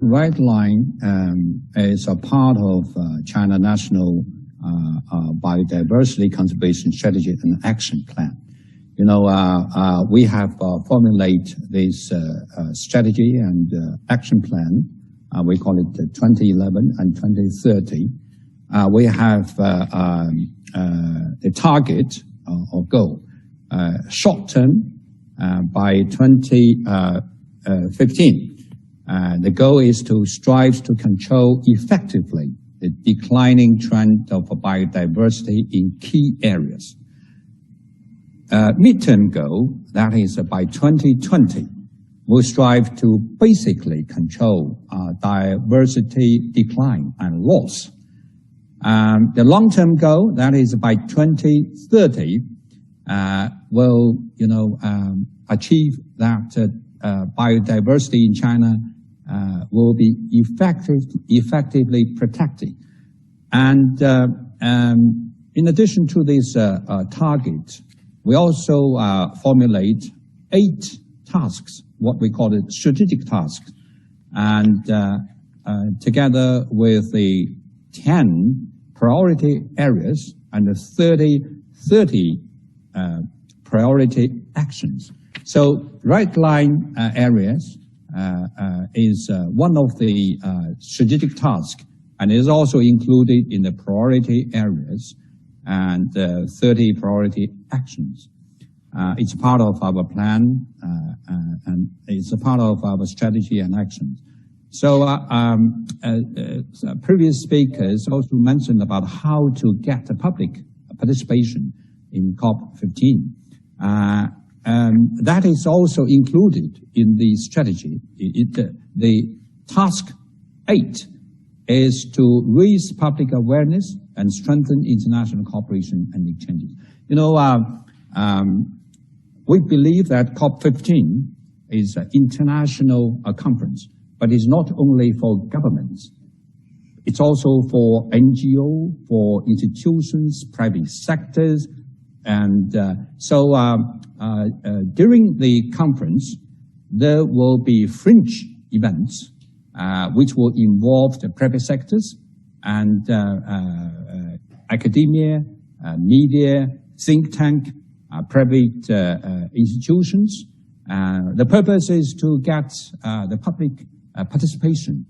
Red line is a part of China National Biodiversity Conservation Strategy and Action Plan. You know, we have formulated this strategy and action plan. We call it 2011 and 2030. We have the target or goal, short term by 2015. The goal is to strive to control effectively the declining trend of biodiversity in key areas. Midterm goal, that is by 2020, we'll strive to basically control diversity decline and loss. The long-term goal, that is by 2030, will achieve that biodiversity in China will be effectively protected. And in addition to this target, we also formulate 8 tasks, what we call it strategic tasks, and together with the 10 priority areas and the 30 priority actions. So red line areas is one of the strategic tasks, and is also included in the priority areas and 30 priority actions. It's part of our plan and it's a part of our strategy and actions. So previous speakers also mentioned about how to get the public participation in COP15. That is also included in the strategy. The task 8 is to raise public awareness and strengthen international cooperation and exchanges. You know, we believe that COP15 is an international conference, but it's not only for governments. It's also for NGO, for institutions, private sectors, and during the conference, there will be fringe events which will involve the private sectors and academia, media, think tank, private institutions. The purpose is to get the public participation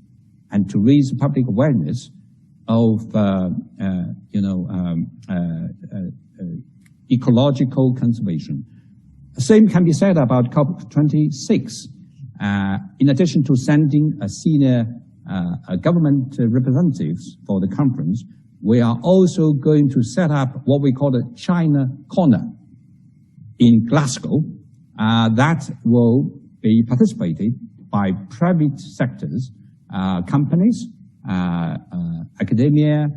and to raise public awareness of ecological conservation. The same can be said about COP26. In addition to sending a senior government representatives for the conference, we are also going to set up what we call the China Corner in Glasgow. That will be participated by private sectors, companies, academia,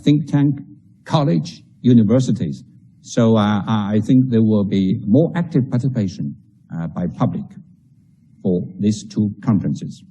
think tank, college, universities. So I think there will be more active participation by public for these 2 conferences.